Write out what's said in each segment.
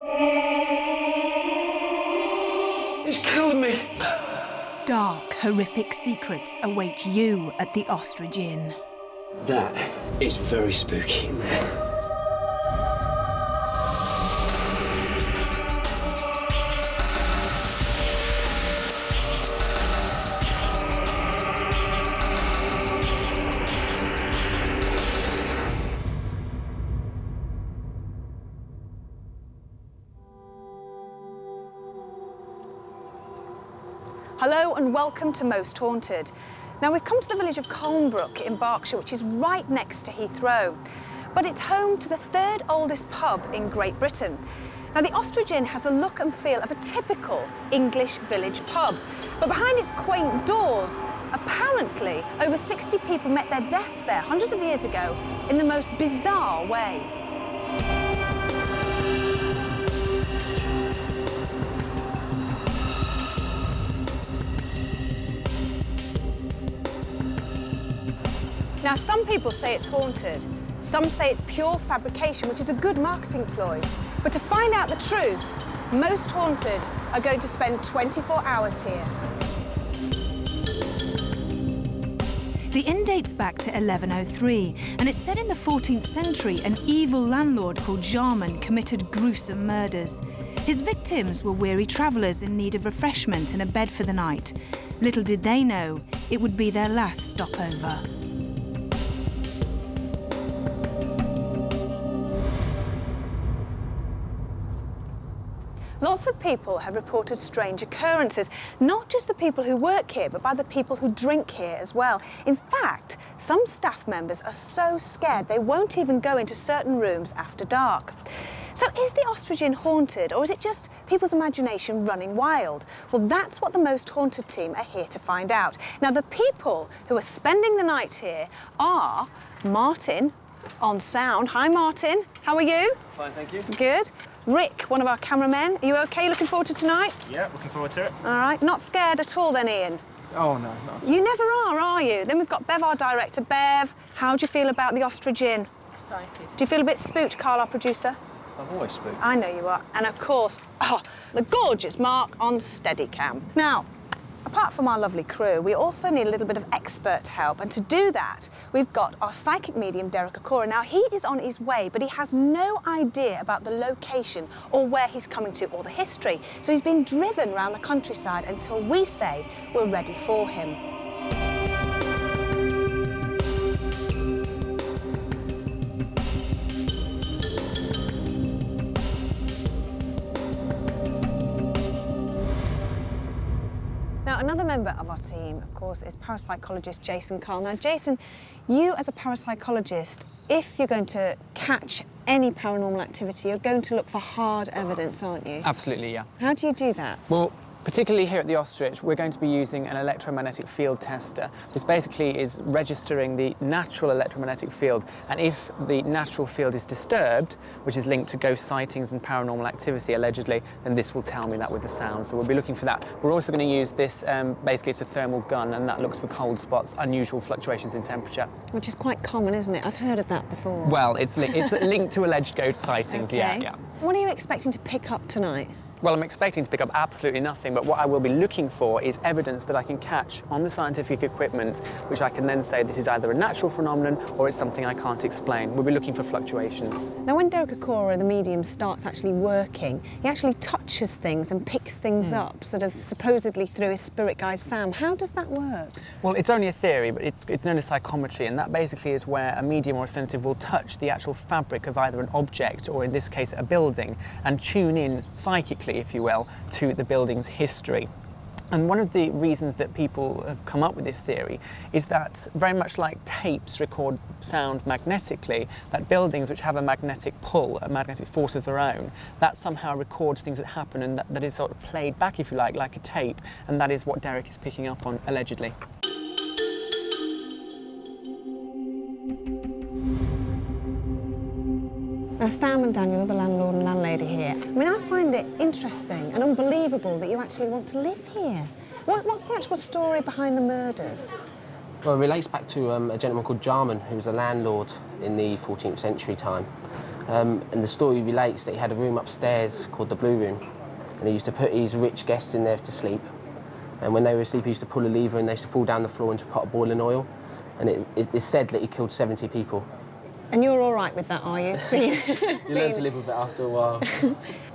He's killed me. Dark, horrific secrets await you at the Ostrich Inn. That is very spooky in there. Hello and welcome to Most Haunted. Now we've come to the village of Colnbrook in Berkshire, which is right next to Heathrow. But it's home to the third oldest pub in Great Britain. Now the Ostrich Inn has the look and feel of a typical English village pub. But behind its quaint doors, apparently over 60 people met their deaths there hundreds of years ago in the most bizarre way. Now, some people say it's haunted. Some say it's pure fabrication, which is a good marketing ploy. But to find out the truth, Most Haunted are going to spend 24 hours here. The inn dates back to 1103, and it's said in the 14th century an evil landlord called Jarman committed gruesome murders. His victims were weary travellers in need of refreshment and a bed for the night. Little did they know, it would be their last stopover. Lots of people have reported strange occurrences, not just the people who work here, but by the people who drink here as well. In fact, some staff members are so scared they won't even go into certain rooms after dark. So is the Ostrich Inn haunted, or is it just people's imagination running wild? Well, that's what the Most Haunted team are here to find out. Now, the people who are spending the night here are Martin on sound. Hi, Martin. How are you? Fine, thank you. Good. Rick, one of our cameramen. Are you OK? Looking forward to tonight? Yeah, looking forward to it. All right. Not scared at all then, Ian? Oh, no, not. You never are you? Then we've got Bev, our director. Bev, how do you feel about the Ostrich Inn? Excited. Do you feel a bit spooked, Carl, our producer? I've always spooked. I know you are. And of course, the gorgeous Mark on Steadicam. Now, apart from our lovely crew, we also need a little bit of expert help. And to do that, we've got our psychic medium, Derek Okora. Now, he is on his way, but he has no idea about the location or where he's coming to or the history. So he's being driven around the countryside until we say we're ready for him. Now, another member of our team, of course, is parapsychologist Jason Carl. Now, Jason, you as a parapsychologist, if you're going to catch any paranormal activity, you're going to look for hard evidence, aren't you? Absolutely, yeah. How do you do that? Well, particularly here at the Ostrich, we're going to be using an electromagnetic field tester. This basically is registering the natural electromagnetic field, and if the natural field is disturbed, which is linked to ghost sightings and paranormal activity, allegedly, then this will tell me that with the sound. So we'll be looking for that. We're also going to use this, basically it's a thermal gun, and that looks for cold spots, unusual fluctuations in temperature. Which is quite common, isn't it? I've heard of that before. Well, it's linked to alleged ghost sightings, Okay. yeah. What are you expecting to pick up tonight? Well, I'm expecting to pick up absolutely nothing, but what I will be looking for is evidence that I can catch on the scientific equipment, which I can then say this is either a natural phenomenon or it's something I can't explain. We'll be looking for fluctuations. Now, when Derek Okora, the medium, starts actually working, he actually touches things and picks things up, sort of supposedly through his spirit guide Sam. How does that work? Well, it's only a theory, but it's known as psychometry, and that basically is where a medium or a sensitive will touch the actual fabric of either an object or, in this case, a building, and tune in psychically, if you will, to the building's history. And one of the reasons that people have come up with this theory is that, very much like tapes record sound magnetically, that buildings which have a magnetic pull, a magnetic force of their own, that somehow records things that happen, and that is sort of played back, if you like a tape, and that is what Derek is picking up on, allegedly. Now, Sam and Daniel, the landlord and landlady here, I mean, I find it interesting and unbelievable that you actually want to live here. What's the actual story behind the murders? Well, it relates back to a gentleman called Jarman, who was a landlord in the 14th century time. And the story relates that he had a room upstairs called the Blue Room, and he used to put his rich guests in there to sleep. And when they were asleep, he used to pull a lever and they used to fall down the floor into a pot of boiling oil. And it's said that he killed 70 people. And you're all right with that, are you? You learn to live with it after a while.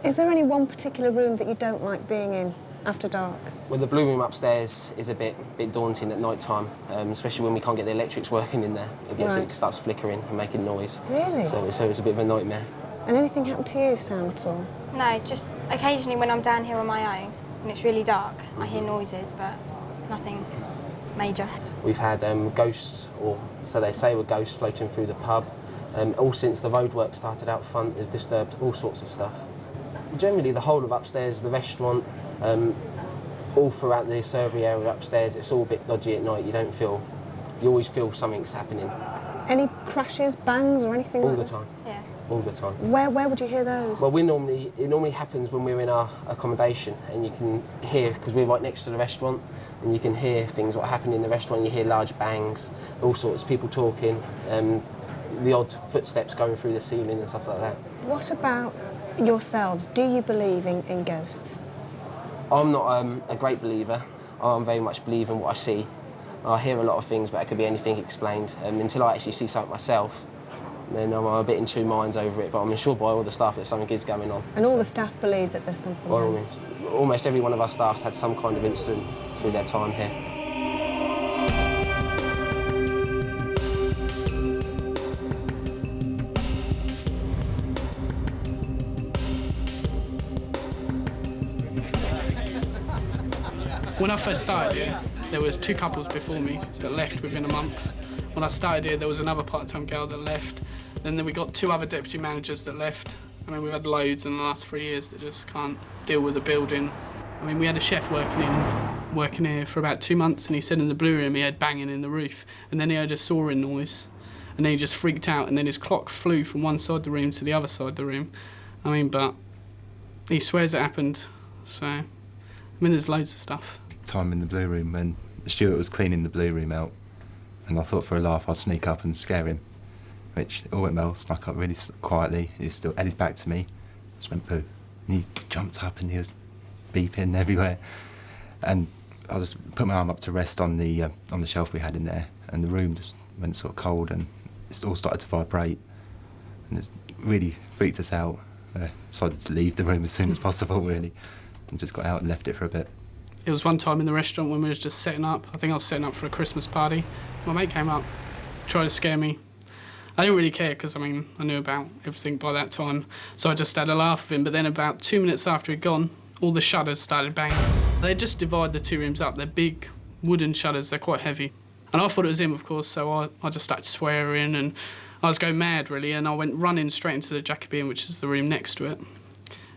Is there any one particular room that you don't like being in after dark? Well, the Blue Room upstairs is a bit daunting at night time, especially when we can't get the electrics working in there. It starts flickering and making noise. Really? So it's a bit of a nightmare. And anything happened to you, Sam, at all? No, just occasionally when I'm down here on my own and it's really dark, I hear noises, but nothing major. We've had ghosts, or so they say, were ghosts floating through the pub. All since the roadwork started out front, they've disturbed all sorts of stuff. Generally, the whole of upstairs, the restaurant, all throughout the servery area upstairs, it's all a bit dodgy at night. You always feel something's happening. Any crashes, bangs, or anything All like the that? time. Yeah. All the time. Where would you hear those? Well, it normally happens when we're in our accommodation, and you can hear, because we're right next to the restaurant, and you can hear things what happen in the restaurant. You hear large bangs, all sorts of people talking, the odd footsteps going through the ceiling and stuff like that. What about yourselves? Do you believe in ghosts? I'm not a great believer. I'm very much believe in what I see. I hear a lot of things, but it could be anything explained. Until I actually see something myself, then I'm a bit in two minds over it, but I'm assured by all the staff that something is going on. And all the staff believe that there's something By all wrong? means. Almost every one of our staff's had some kind of incident through their time here. When I first started here, there was 2 couples before me that left within a month. When I started here, there was another part-time girl that left. Then we got 2 other deputy managers that left. I mean, we've had loads in the last 3 years that just can't deal with the building. I mean, we had a chef working here for about 2 months, and he said in the Blue Room he had banging in the roof, and then he heard a sawing noise, and then he just freaked out, and then his clock flew from one side of the room to the other side of the room. I mean, but he swears it happened, so, I mean, there's loads of stuff. Time in the Blue Room when the steward was cleaning the Blue Room out, and I thought for a laugh I'd sneak up and scare him, which all went well. Snuck up really quietly. He still had his back to me, just went poo, and he jumped up and he was beeping everywhere, and I just put my arm up to rest on the shelf we had in there, and the room just went sort of cold and it all started to vibrate, and it really freaked us out. Decided to leave the room as soon as possible, really, and just got out and left it for a bit. It was one time in the restaurant when we was just setting up. I think I was setting up for a Christmas party. My mate came up, tried to scare me. I didn't really care because, I mean, I knew about everything by that time, so I just had a laugh with him. But then about 2 minutes after he'd gone, all the shutters started banging. They just divide the 2 rooms up. They're big wooden shutters, they're quite heavy. And I thought it was him, of course, so I just started swearing and I was going mad, really, and I went running straight into the Jacobean, which is the room next to it.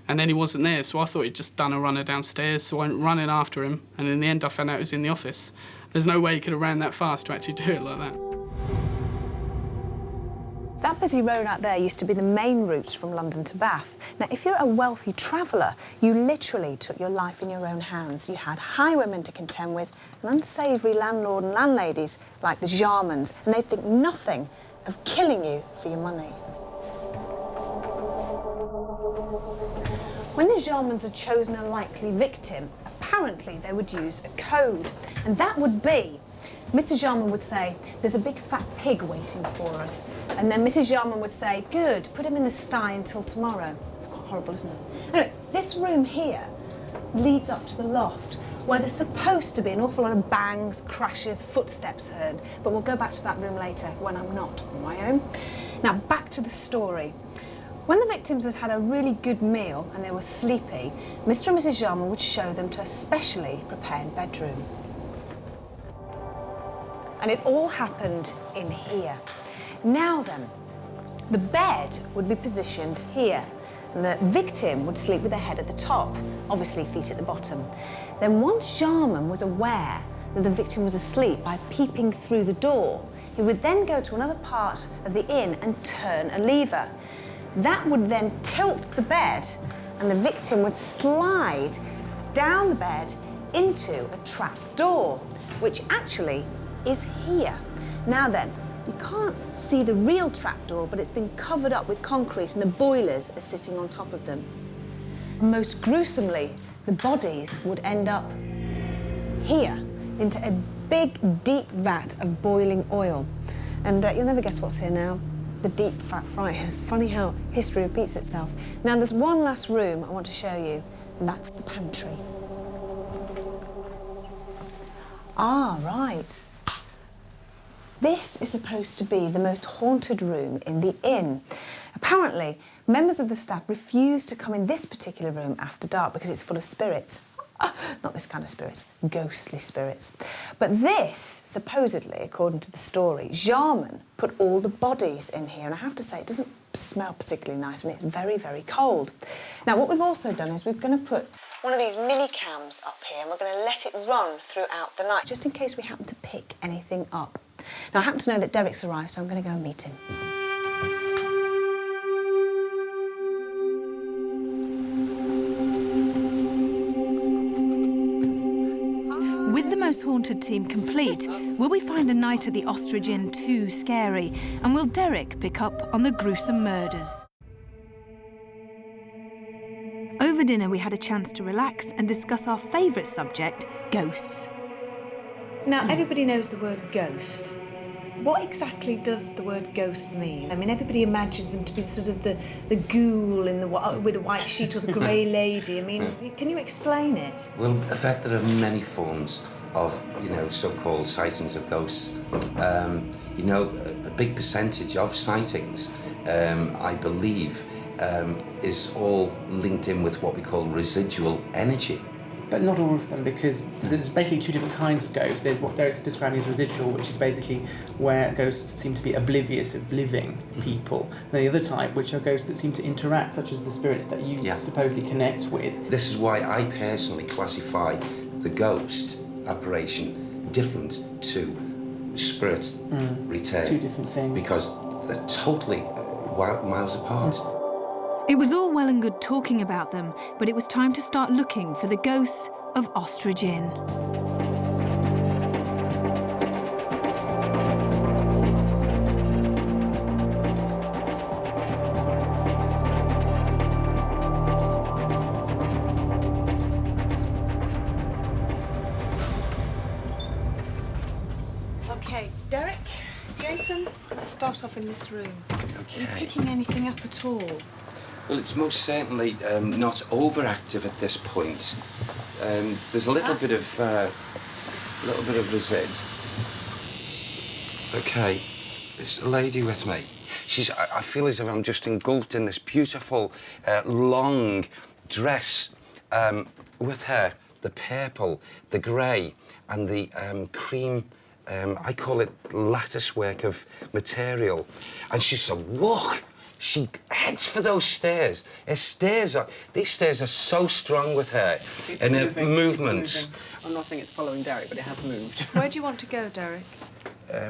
And then he wasn't there, so I thought he'd just done a runner downstairs, so I went running after him, and in the end I found out he was in the office. There's no way he could have ran that fast to actually do it like that. That busy road out there used to be the main routes from London to Bath. Now, if you're a wealthy traveller, you literally took your life in your own hands. You had highwaymen to contend with, and unsavoury landlord and landladies like the Jarmans, and they'd think nothing of killing you for your money. When the Jarmans had chosen a likely victim, apparently they would use a code, and that would be Mr. Jarman would say, "There's a big fat pig waiting for us." And then Mrs. Jarman would say, "Good, put him in the sty until tomorrow." It's quite horrible, isn't it? Anyway, this room here leads up to the loft, where there's supposed to be an awful lot of bangs, crashes, footsteps heard. But we'll go back to that room later, when I'm not on my own. Now, back to the story. When the victims had had a really good meal and they were sleepy, Mr. and Mrs. Jarman would show them to a specially prepared bedroom. And it all happened in here. Now then, the bed would be positioned here, and the victim would sleep with their head at the top, obviously feet at the bottom. Then once Jarman was aware that the victim was asleep by peeping through the door, he would then go to another part of the inn and turn a lever. That would then tilt the bed, and the victim would slide down the bed into a trap door, which actually is here. Now then, You can't see the real trapdoor, but it's been covered up with concrete and the boilers are sitting on top of them. And most gruesomely, the bodies would end up here, into a big, deep vat of boiling oil. And you'll never guess what's here now. The deep fat fryers. Funny how history repeats itself. Now, there's one last room I want to show you, and that's the pantry. Ah, right. This is supposed to be the most haunted room in the inn. Apparently, members of the staff refuse to come in this particular room after dark because it's full of spirits. Not this kind of spirits, ghostly spirits. But this, supposedly, according to the story, Jarman put all the bodies in here, and I have to say, it doesn't smell particularly nice, and it's very, very cold. Now, what we've also done is we're going to put one of these mini cams up here, and we're going to let it run throughout the night, just in case we happen to pick anything up. Now, I happen to know that Derek's arrived, so I'm going to go and meet him. With the Most Haunted team complete, will we find a night at the Ostrich Inn too scary? And will Derek pick up on the gruesome murders? Over dinner, we had a chance to relax and discuss our favourite subject, ghosts. Now, everybody knows the word ghost. What exactly does the word ghost mean? I mean, everybody imagines them to be sort of the ghoul in the with the white sheet or the grey lady. I mean, can you explain it? Well, in fact, there are many forms of, so-called sightings of ghosts. A big percentage of sightings, I believe, is all linked in with what we call residual energy. But not all of them, because there's basically two different kinds of ghosts. There's what Derek's describing as residual, which is basically where ghosts seem to be oblivious of living people. And the other type, which are ghosts that seem to interact, such as the spirits that you supposedly connect with. This is why I personally classify the ghost apparition different to spirit return. Two different things. Because they're totally miles apart. It was all well and good talking about them, but it was time to start looking for the ghosts of Ostrich Inn. OK, Derek, Jason, let's start off in this room. Okay. Are you picking anything up at all? Well, it's most certainly not overactive at this point. There's a little bit of resid. Okay, it's a lady with me. I feel as if I'm just engulfed in this beautiful, long dress with her. The purple, the grey, and the cream. I call it lattice work of material. And she's a walk. She heads for those stairs. These stairs are so strong with her. It's and moving, her movements. It's moving. I'm not saying it's following Derek, but it has moved. Where do you want to go, Derek?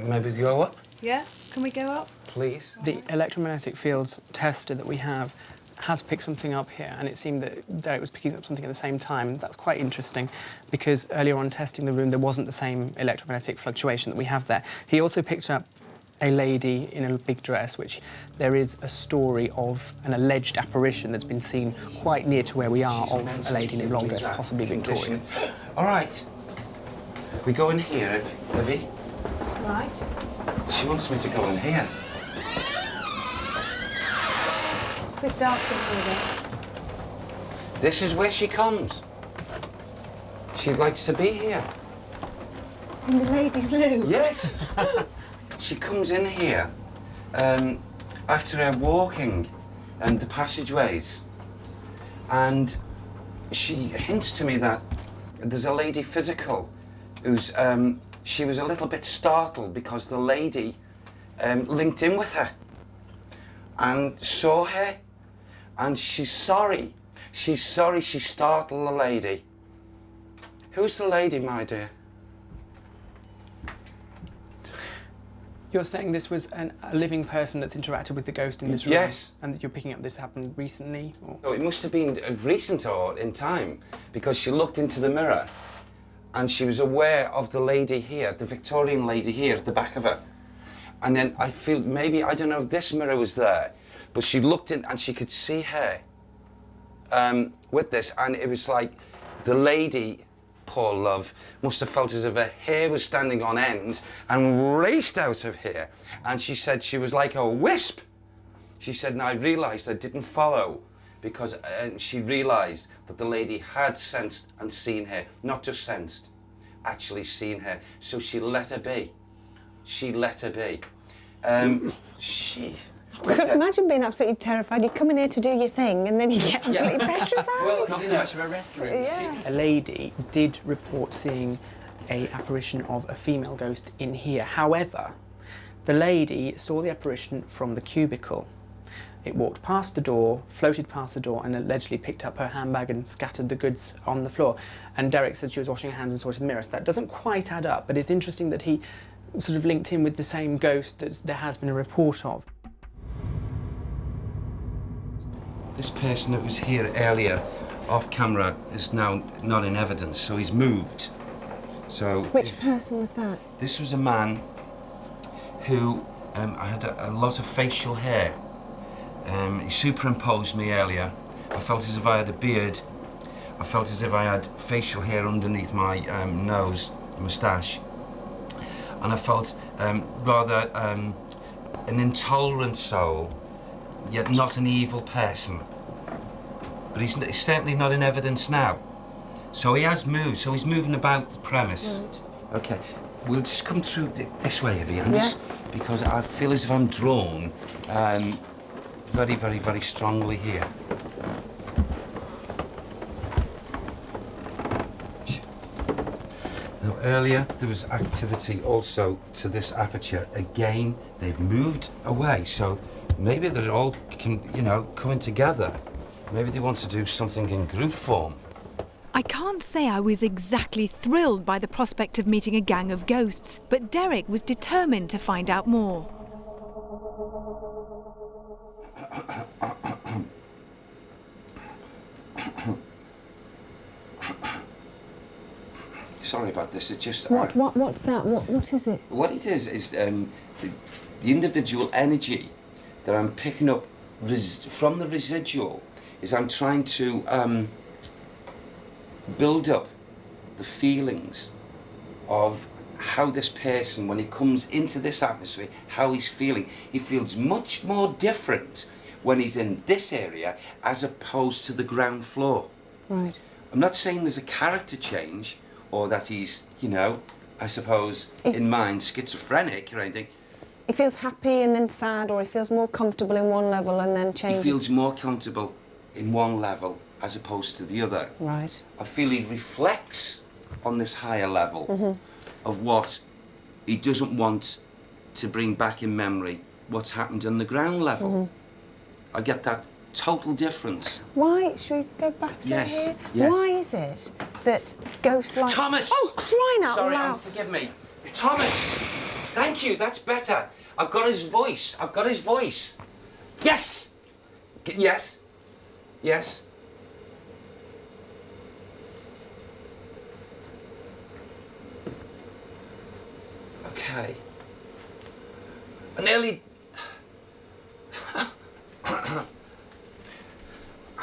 Maybe go up, Yeah? Can we go up? please? The electromagnetic field tester that we have has picked something up here, and it seemed that Derek was picking up something at the same time. That's quite interesting, because earlier on testing the room, there wasn't the same electromagnetic fluctuation that we have there. He also picked up a lady in a big dress, which there is a story of an alleged apparition that's been seen quite near to where we are of a lady in a long dress, possibly Victorian. All right. We go in here, Evie. Right. She wants me to go in here. It's a bit dark in here, then. This is where she comes. She likes to be here. In the ladies' loo? Yes. She comes in here after her walking and the passageways, and she hints to me that there's a lady physical who's she was a little bit startled because the lady linked in with her and saw her, and she's sorry. She's sorry she startled the lady. Who's the lady, my dear? You're saying this was a living person that's interacted with the ghost in this room? Yes. And that you're picking up this happened recently? Or? Oh, it must have been recent or in time, because she looked into the mirror and she was aware of the lady here, the Victorian lady here at the back of her. And then I feel maybe, I don't know if this mirror was there, but she looked in and she could see her with this, and it was like the lady, poor love, must have felt as if her hair was standing on end and raced out of here. And she said she was like a wisp. She said, and I realised I didn't follow because she realised that the lady had sensed and seen her, not just sensed, actually seen her. So she let her be. She let her be. Imagine being absolutely terrified. You come in here to do your thing and then you get absolutely petrified. Well, Not so much of a restaurant. Yeah. A lady did report seeing a apparition of a female ghost in here. However, the lady saw the apparition from the cubicle. It walked past the door, floated past the door, and allegedly picked up her handbag and scattered the goods on the floor. And Derek said she was washing her hands and saw it in the mirror. So that doesn't quite add up, but it's interesting that he sort of linked in with the same ghost that there has been a report of. This person that was here earlier, off camera, is now not in evidence, so he's moved. So Which person was that? this was a man who had a lot of facial hair. He superimposed me earlier. I felt as if I had a beard. I felt as if I had facial hair underneath my nose, moustache. And I felt rather an intolerant soul, yet not an evil person. But he's certainly not in evidence now. So he has moved, so he's moving about the premise. Right. Okay, we'll just come through this way, Evian, Yeah. because I feel as if I'm drawn very, very, very strongly here. Now, earlier there was activity also to this aperture. Again, they've moved away, so maybe they're all, coming together. Maybe they want to do something in group form. I can't say I was exactly thrilled by the prospect of meeting a gang of ghosts, but Derek was determined to find out more. Sorry about this, it's just... What's that? What is it? What it is the individual energy that I'm picking up from the residual is I'm trying to build up the feelings of how this person, when he comes into this atmosphere, how he's feeling. He feels much more different when he's in this area as opposed to the ground floor. Right. I'm not saying there's a character change or that he's, I suppose, in mind, schizophrenic or anything. He feels happy and then sad, or he feels more comfortable in one level and then changes. He feels more comfortable in one level as opposed to the other. Right. I feel he reflects on this higher level of what he doesn't want to bring back in memory, what's happened on the ground level. I get that total difference. Why? Should we go back through here? Yes. Why is it that ghosts like... Thomas! Oh, crying out Sorry, loud! forgive me. Thomas! Thank you, that's better. I've got his voice. I've got his voice. Yes! Yes. Yes. Okay. I nearly...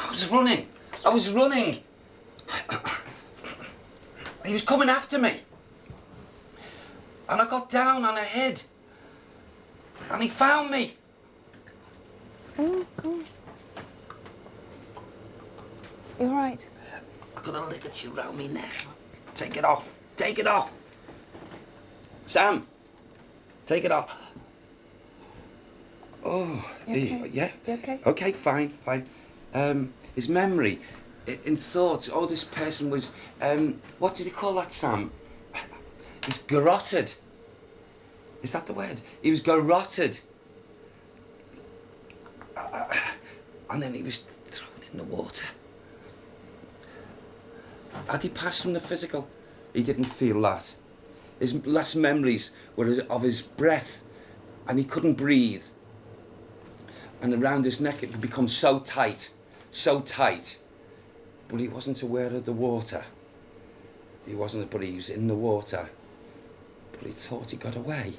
I was running. He was coming after me. And I got down and I hid. And he found me. Oh, come on. You all right? I've got a ligature around my neck. Take it off. Take it off. Sam, take it off. Oh, You okay? yeah. You okay? Okay, fine. His memory, in thoughts. Oh, this person was. What did he call that, Sam? He's garroted. Is that the word? He was garroted. And then he was thrown in the water. Had he passed from the physical? He didn't feel that. His last memories were of his breath, and he couldn't breathe. And around his neck it had become so tight. But he wasn't aware of the water. He wasn't, but he was in the water. But he thought he got away,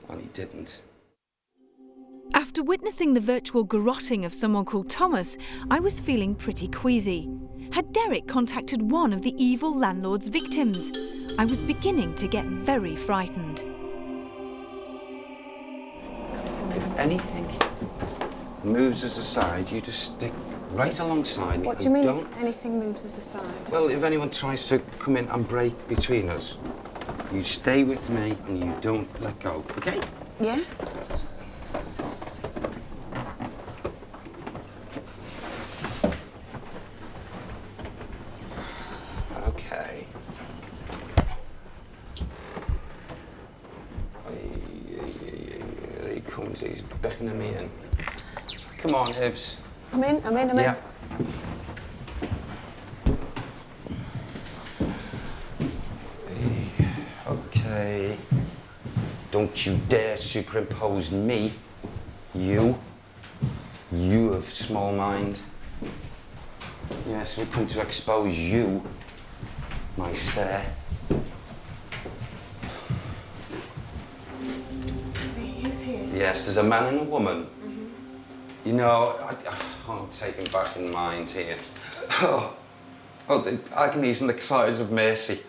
and he didn't. After witnessing the virtual garrotting of someone called Thomas, I was feeling pretty queasy. Had Derek contacted one of the evil landlord's victims? I was beginning to get very frightened. If anything moves us aside, you just stick right alongside me. What do you mean if anything moves us aside? Well, if anyone tries to come in and break between us, you stay with me and you don't let go, okay? Yes? Okay. Here he comes, he's beckoning me in. Come on, Hibs. I'm in. Yeah. Okay. Don't you dare superimpose me. You of small mind. Yes, we come to expose you, my sir. Who's here? Yes, there's a man and a woman. You know, I'm taken back in mind here. Oh, the agonies and the cries of mercy.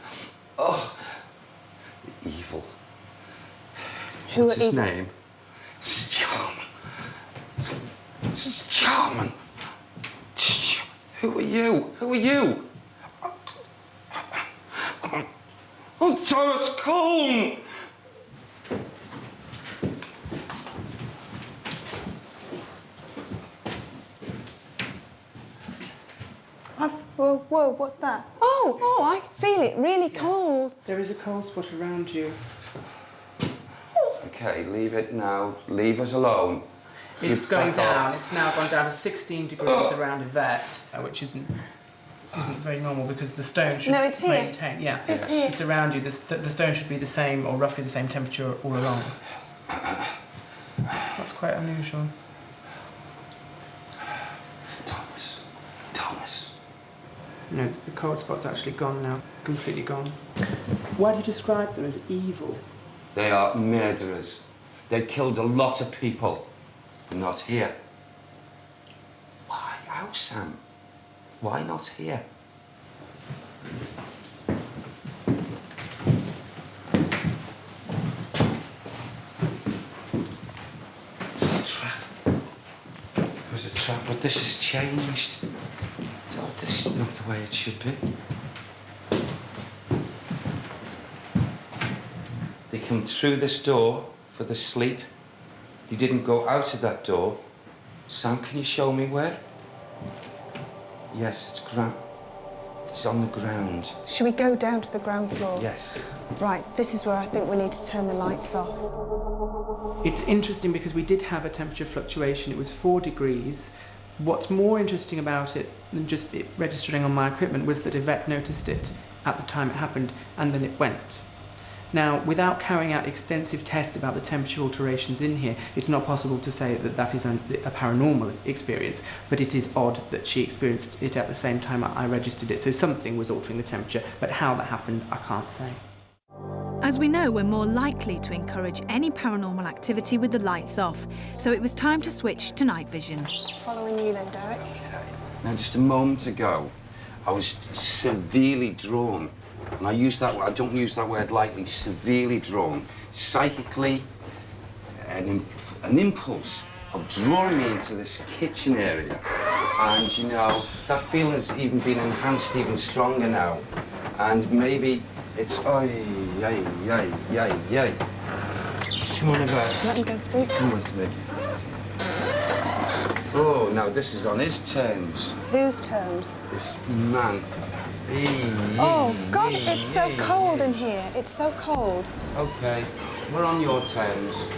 Oh, the evil. Who What's are his evil? name? This is Charman. This is Charman. Who are you? Who are you? I'm Thomas Coln. Whoa, what's that? Oh, I feel it, really cold. There is a cold spot around you. Okay, leave it now. Leave us alone. It's going down. It's now gone down to 16 degrees around Yvette, which isn't very normal because the stone should No, it's here. maintain. Yeah, It's here. It's around you. The stone should be the same or roughly the same temperature all along. That's quite unusual. Thomas. No, the cold spot's actually gone now. Completely gone. Why do you describe them as evil? They are murderers. They killed a lot of people. But not here. Why? How, Sam? Why not here? It's a trap. It was a trap, but this has changed. Oh, this is not the way it should be. They come through this door for the sleep. They didn't go out of that door. Sam, can you show me where? Yes, it's on the ground. Should we go down to the ground floor? Yes. Right, this is where I think we need to turn the lights off. It's interesting because we did have a temperature fluctuation. It was 4 degrees. What's more interesting about it than just it registering on my equipment was that Yvette noticed it at the time it happened and then it went. Now, without carrying out extensive tests about the temperature alterations in here, it's not possible to say that that is a paranormal experience, but it is odd that she experienced it at the same time I registered it. So something was altering the temperature, but how that happened, I can't say. As we know, we're more likely to encourage any paranormal activity with the lights off, so it was time to switch to night vision. Following you then, Derek. Now, just a moment ago, I was severely drawn. And I don't use that word lightly, severely drawn. Psychically, an impulse of drawing me into this kitchen area. And, you know, that feeling's even been enhanced even stronger now. And maybe it's, Come on, Yvette. Let him go through. Come with me. Oh, now this is on his terms. Whose terms? This man. Oh, God, it's so cold in here. It's so cold. Okay, we're on your terms.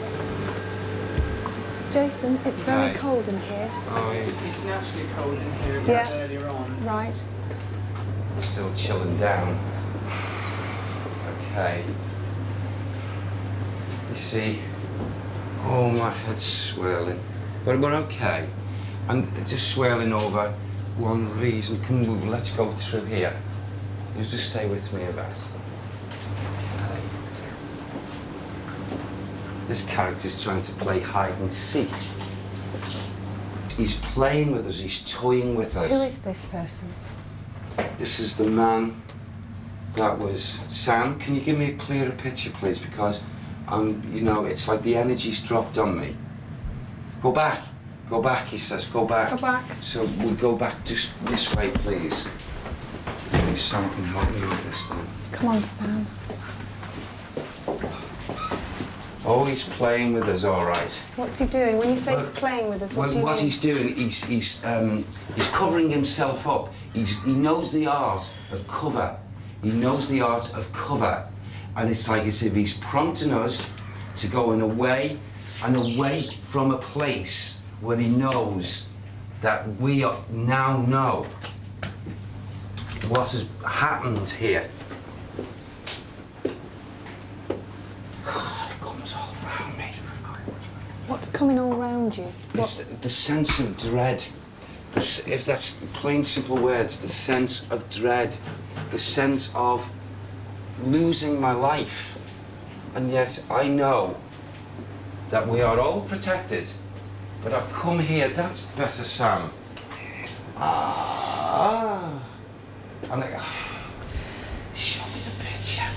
Jason, it's very Okay. cold in here. Oh, It's naturally cold in here Yeah. earlier on. Right. it's still chilling down. Okay. You see, oh, my head's swirling. But we're okay. And just swirling over one reason. Come on, let's go through here. You just stay with me, Yvette. Okay. This character's trying to play hide and seek. He's playing with us, he's toying with us. Who is this person? This is the man that was... Sam, can you give me a clearer picture, please? Because you know, it's like the energy's dropped on me. Go back, he says, go back. Go back. So we go back just this way, please. Maybe Sam can help me with this then. Come on, Sam. Oh, he's playing with us, all right. What's he doing? When you say he's playing with us, what do you mean? What he's doing, he's covering himself up. He knows the art of cover. He knows the art of cover. And it's like as if he's prompting us to go away from a place where he knows that we now know what has happened here. God, it comes all around me. What's coming all round you? The sense of dread. If that's plain, simple words, the sense of dread, the sense of losing my life. And yet I know that we are all protected. But I come here, that's better, Sam. And show me the picture.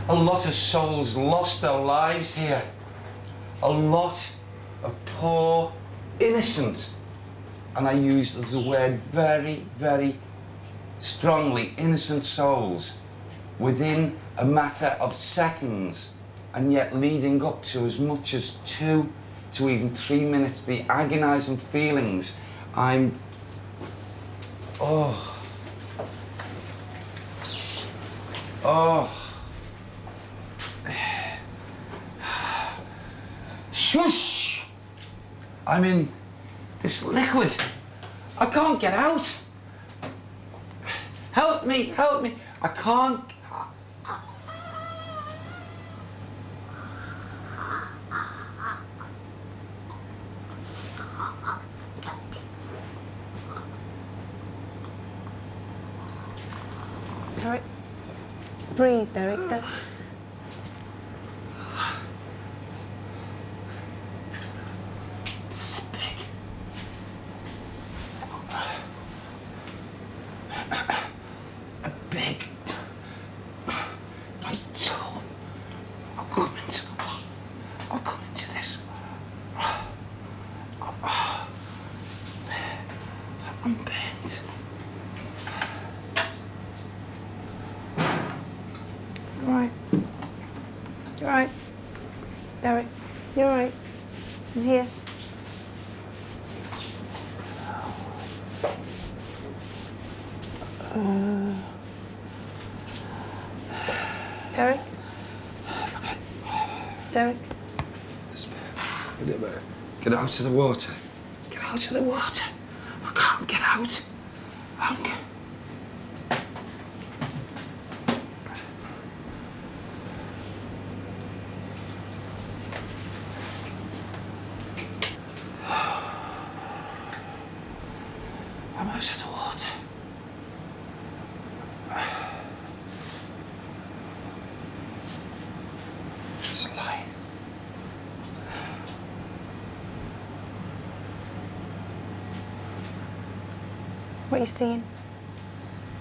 A lot of souls lost their lives here. A lot of poor, innocent, and I use the word very, very strongly, innocent souls within a matter of seconds, and yet leading up to as much as 2 to even 3 minutes, the agonizing feelings. Shush! I'm in this liquid. I can't get out. Help me, help me. I can't. Derek, breathe, Derek. You're right. Derek, you're all right. I'm here. Derek? Derek? Get out of the water. Get out of the water. I can't get out. I'm out of the water. It's a lie. What are you seeing?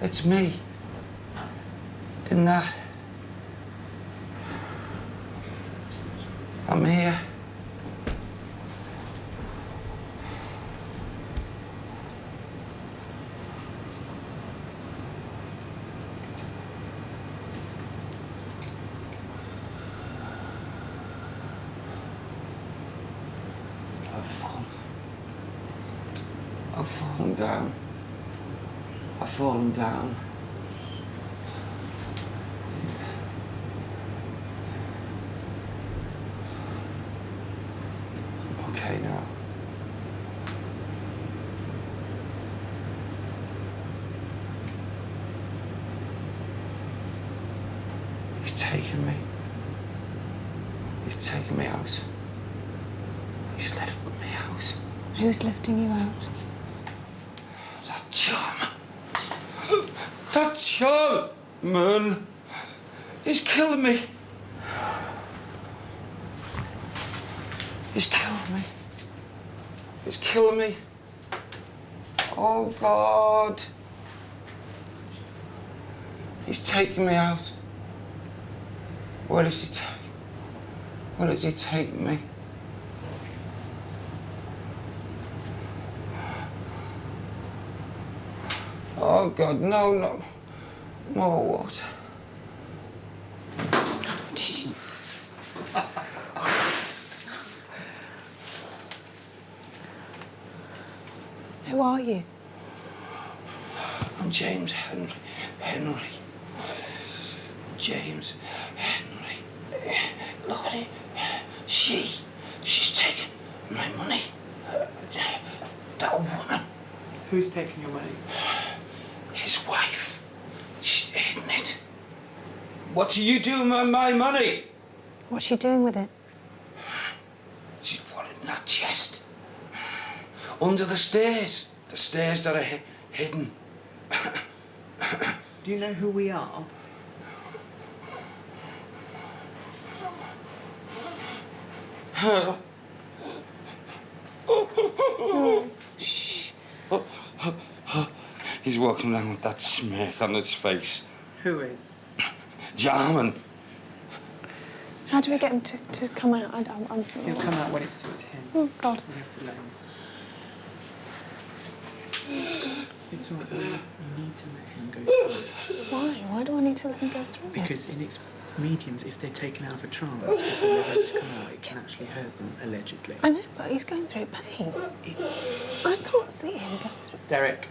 It's me. In that. I'm here. I've fallen down. I've fallen down. I'm okay now. He's taken me. He's taken me out. He's lifted me out. Who's lifting you out? That charm. That charm, man. He's killing me. He's killing me. He's killing me. Oh, God. He's taking me out. Where does he take me? Oh, God, no. More water. Who are you? I'm James Henry. James Henry. Look at it. She's taking my money. That woman. Who's taking your money? His wife. She's hidden it. What are you doing with my money? What's she doing with it? She's put it in that chest. Under the stairs. The stairs that are hidden. Do you know who we are? Shh. He's walking around with that smirk on his face. Who is? Jarman. How do we get him to come out? He'll come out when it suits him. Oh, God. We have to let him. It's all right. You need to let him go through it. Why? Why do I need to let him go through it? Because in mediums, if they're taken out of a trance before they're ready to come out, it can actually hurt them, allegedly. I know, but he's going through pain. I can't see him go through. Derek.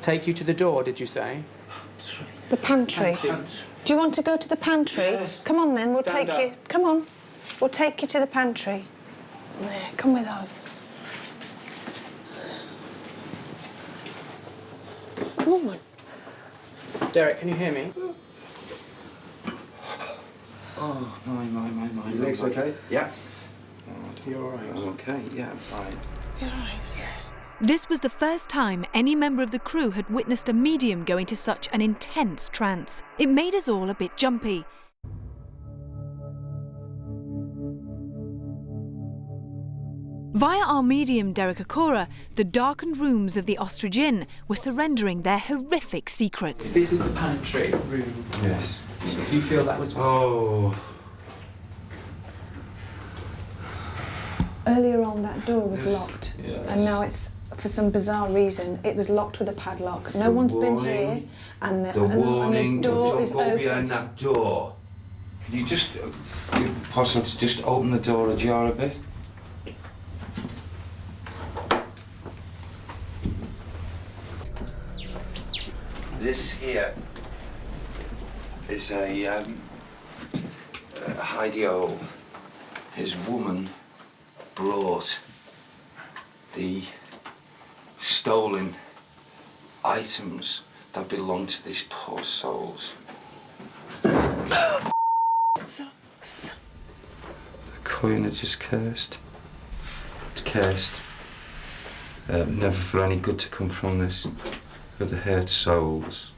Take you to the door, did you say? The pantry. Do you want to go to the pantry? Yes. Come on then, we'll Stand take you. up. Come on. We'll take you to the pantry. There, come with us. Come on. Derek, can you hear me? Oh, my. Your legs okay? Yeah. You're all right. Okay, yeah, I'm fine. You're all right. This was the first time any member of the crew had witnessed a medium go into such an intense trance. It made us all a bit jumpy. Via our medium, Derek Akora, the darkened rooms of the Ostrich Inn were surrendering their horrific secrets. This is the pantry room. Yes. Do you feel that was... Oh. Earlier on, that door was locked, Yes. and now it's, for some bizarre reason, it was locked with a padlock. No one's been here, and the warning door was is don't go behind open. that door. Could you just, possible to just open the door ajar a bit? This here is a hidey-hole. His woman brought the stolen items that belong to these poor souls. The coinage is cursed. It's cursed. Never for any good to come from this. For the hurt souls.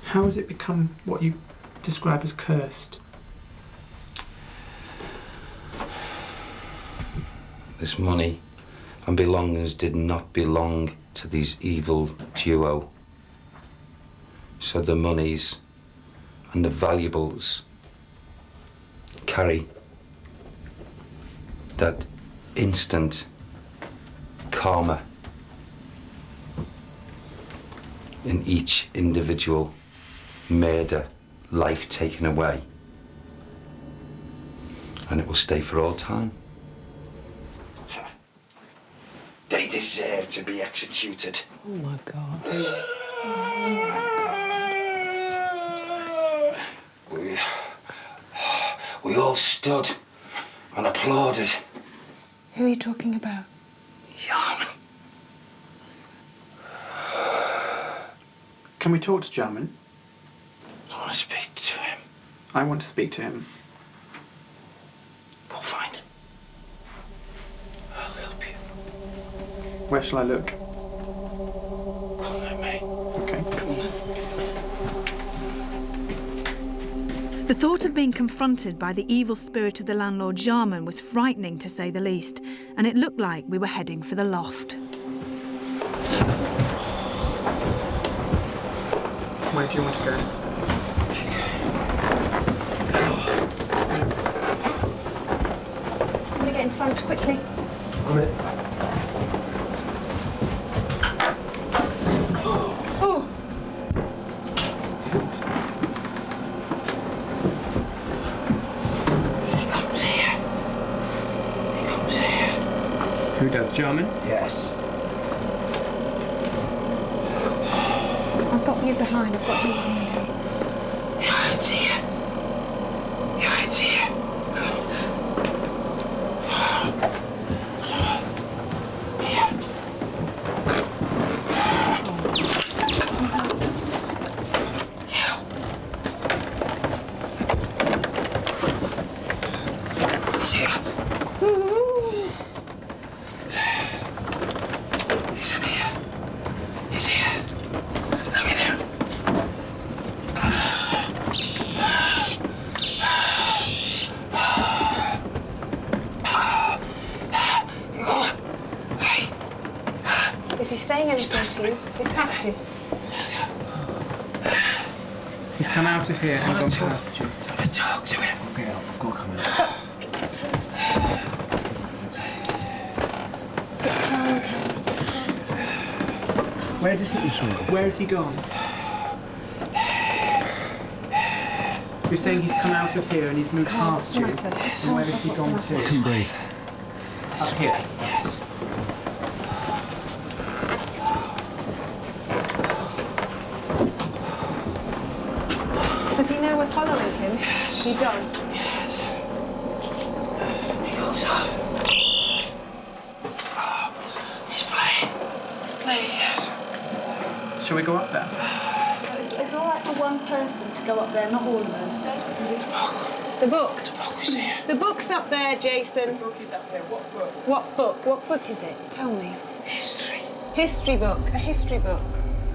How has it become what you describe as cursed? This money and belongings did not belong to these evil duo. So the monies and the valuables carry that instant karma in each individual murder, life taken away. And it will stay for all time. They deserve to be executed. Oh my God. We all stood and applauded. Who are you talking about? Yarman. Can we talk to Jarman? I want to speak to him. I want to speak to him. Go find him. I'll help you. Where shall I look? Come with me. Okay. Come on. The thought of being confronted by the evil spirit of the landlord Jarman was frightening, to say the least, and it looked like we were heading for the loft. Where do you want to go? Somebody get in front quickly. On it. Oh, Who does, Jarman? Yes. I've got you behind. I've got you behind. He hides here. He hides here. He's here. He's in here. He's here. Look at him. Is he saying anything to you? He's past you. He's come out of here and gone past you. Don't want to talk to him. Get out. I've got to come out. Where has he gone? You're saying he's come out of here and he's moved past you. Just And tell where us has he what's gone the to? matter. Couldn't breathe. Up here. Does he know we're following him? He does. Yes. He goes up. Oh, he's playing. He's playing, yes. Shall we go up there? It's all right for one person to go up there, not all of us. The book. The book is here. The book's up there, Jason. The book is up there. What book? What book? What book is it? Tell me. History. History book. A history book.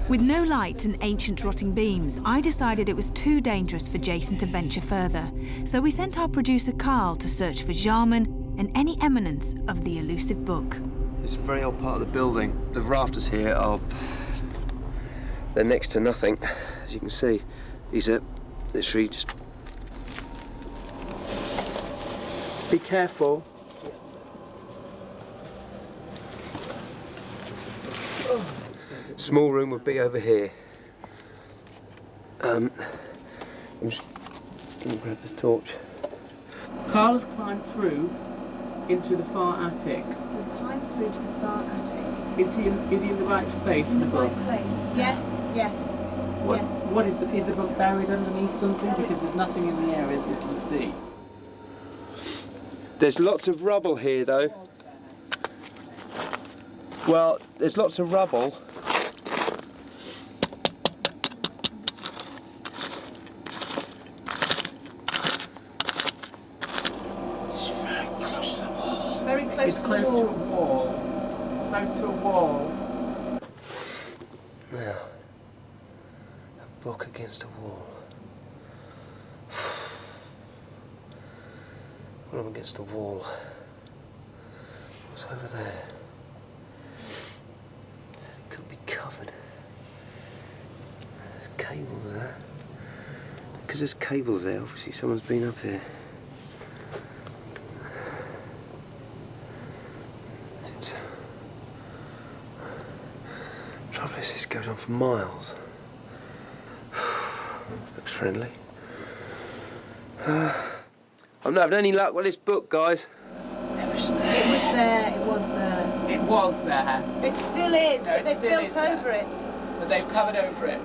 With no light and ancient rotting beams, I decided it was too dangerous for Jason to venture further. So we sent our producer Carl to search for Jarman and any eminence of the elusive book. It's a very old part of the building. The rafters here are... they're next to nothing, as you can see. These are literally just... Be careful. Small room would be over here. I'm just gonna grab this torch. Carl has climbed through into the far attic. We've climbed through to the far attic. Is he in the right space for the book? place. Yes, yes. What is the book buried underneath something? Because there's nothing in the area that you can see. There's lots of rubble here, though. Well, there's lots of rubble. It's very close to the wall. Very close It's to close the to a wall. wall. Close to a wall. Now, a book against a wall. Well, I'm against the wall. What's over there? Said it could be covered. There's cable there. Because there's cables there, obviously someone's been up here. It's... trouble is, this goes on for miles. Looks friendly. I'm not having any luck with this book, guys. It was there. It was there. It was there. It was there, It still is, No, but it they've still built is there. over it. but they've covered over it.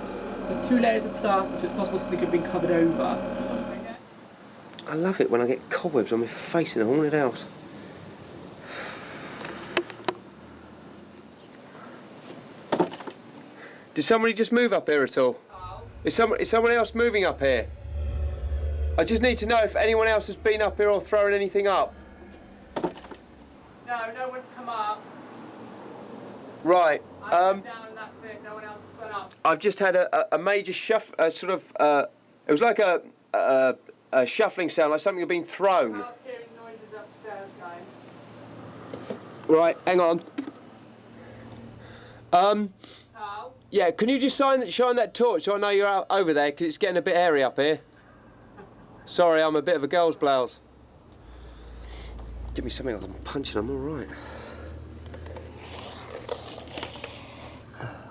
There's 2 layers of plaster, so it's possible something could have been covered over. I love it when I get cobwebs on my face in a haunted house. Did somebody just move up here at all? Is someone else moving up here? I just need to know if anyone else has been up here or thrown anything up. No, no one's come up. Right. I've gone down and that's it. No one else has gone up. I've just had a major it was like a a shuffling sound, like something had been thrown. I'm hearing noises upstairs, guys. Right, hang on. Carl? Yeah, can you just shine that torch so I know you're out over there, because it's getting a bit hairy up here. Sorry, I'm a bit of a girl's blouse. Give me something I can punch and I'm all right.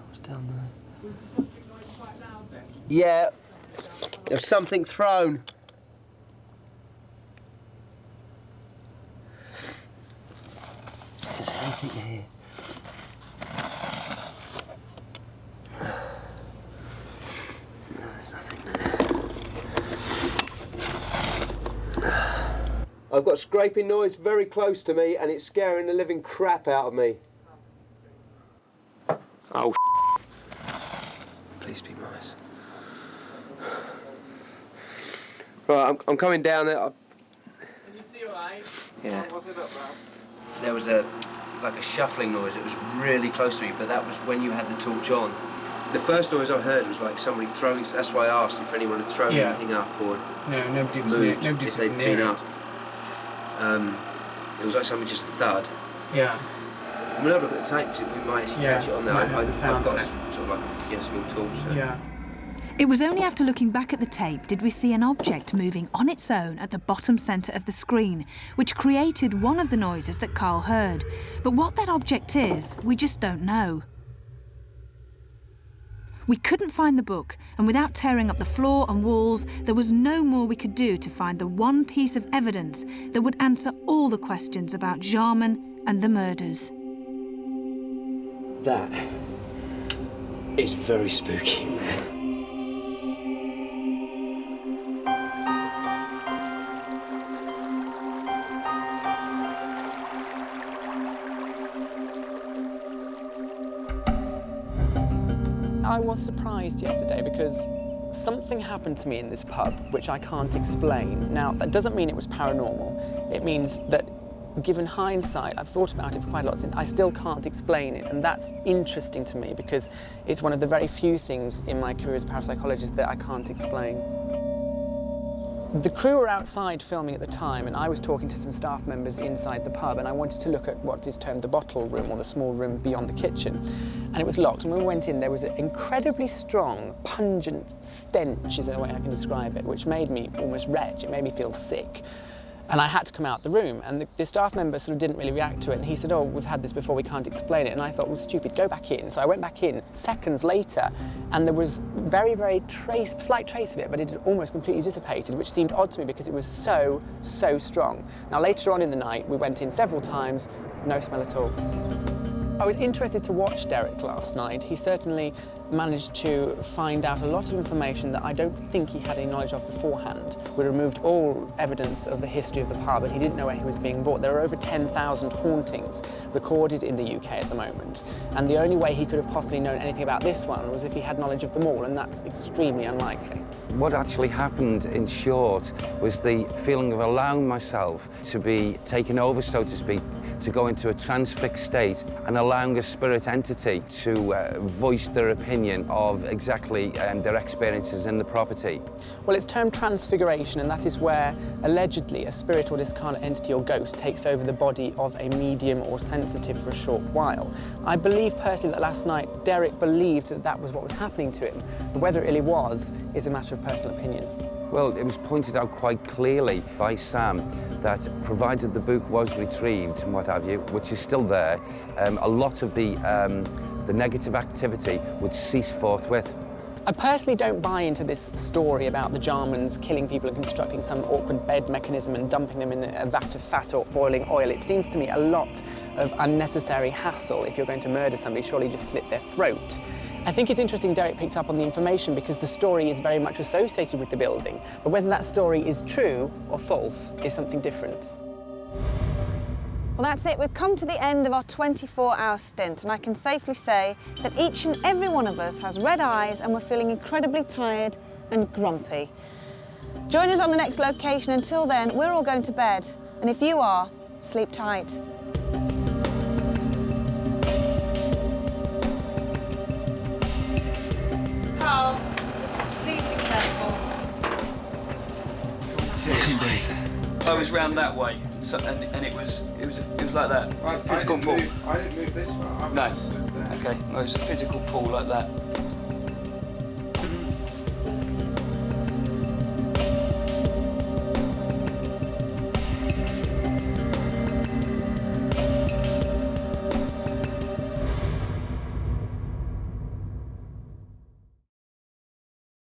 What's down there? Yeah, there's something thrown. Is there anything here? No, there's nothing there. I've got scraping noise very close to me and it's scaring the living crap out of me. Oh, please be nice. Right, I'm coming down there. Can you see all right? Yeah. What's it up, There was like a shuffling noise. It was really close to me, but that was when you had the torch on. The first noise I heard was like somebody throwing. That's why I asked if anyone had thrown anything up or nobody was moved, nobody if they'd been up. It was like something just a thud. Yeah. I'm gonna have a look at the tape because we might actually catch it on there. I've got sort of like a small torch. So. Yeah. It was only after looking back at the tape did we see an object moving on its own at the bottom centre of the screen, which created one of the noises that Carl heard. But what that object is, we just don't know. We couldn't find the book, and without tearing up the floor and walls, there was no more we could do to find the one piece of evidence that would answer all the questions about Jarman and the murders. That is very spooky in there. I was surprised yesterday because something happened to me in this pub which I can't explain. Now, that doesn't mean it was paranormal. It means that, given hindsight, I've thought about it for quite a lot, and I still can't explain it, and that's interesting to me because it's one of the very few things in my career as a parapsychologist that I can't explain. The crew were outside filming at the time, and I was talking to some staff members inside the pub, and I wanted to look at what is termed the bottle room, or the small room beyond the kitchen. And it was locked, and when we went in, there was an incredibly strong, pungent stench, is the way I can describe it, which made me almost retch. It made me feel sick. And I had to come out the room, and the staff member sort of didn't really react to it, and he said, oh, we've had this before, we can't explain it. And I thought, well, stupid, go back in. So I went back in seconds later, and there was very, very slight trace of it, but it had almost completely dissipated, which seemed odd to me because it was so, so strong. Now, later on in the night, we went in several times, no smell at all. I was interested to watch Derek last night. He certainly managed to find out a lot of information that I don't think he had any knowledge of beforehand. We removed all evidence of the history of the pub, and he didn't know where he was being brought. There are over 10,000 hauntings recorded in the UK at the moment, and the only way he could have possibly known anything about this one was if he had knowledge of them all, and that's extremely unlikely. What actually happened, in short, was the feeling of allowing myself to be taken over, so to speak, to go into a transfixed state and allowing a spirit entity to voice their opinion of exactly their experiences in the property. Well, it's termed transfiguration, and that is where allegedly a spirit or discarnate entity or ghost takes over the body of a medium or sensitive for a short while. I believe personally that last night Derek believed that that was what was happening to him, but whether it really was is a matter of personal opinion. Well, it was pointed out quite clearly by Sam that provided the book was retrieved and what have you, which is still there, a lot of the negative activity would cease forthwith. I personally don't buy into this story about the Jarmans killing people and constructing some awkward bed mechanism and dumping them in a vat of fat or boiling oil. It seems to me a lot of unnecessary hassle. If you're going to murder somebody, surely just slit their throat. I think it's interesting Derek picked up on the information because the story is very much associated with the building, but whether that story is true or false is something different. Well, that's it. We've come to the end of our 24-hour stint, and I can safely say that each and every one of us has red eyes and we're feeling incredibly tired and grumpy. Join us on the next location. Until then, we're all going to bed, and if you are, sleep tight. Carl, please be careful. I was round that way, so, and it was like that. Physical pull. I didn't move this far. No. Okay. No, it was a physical pull like that.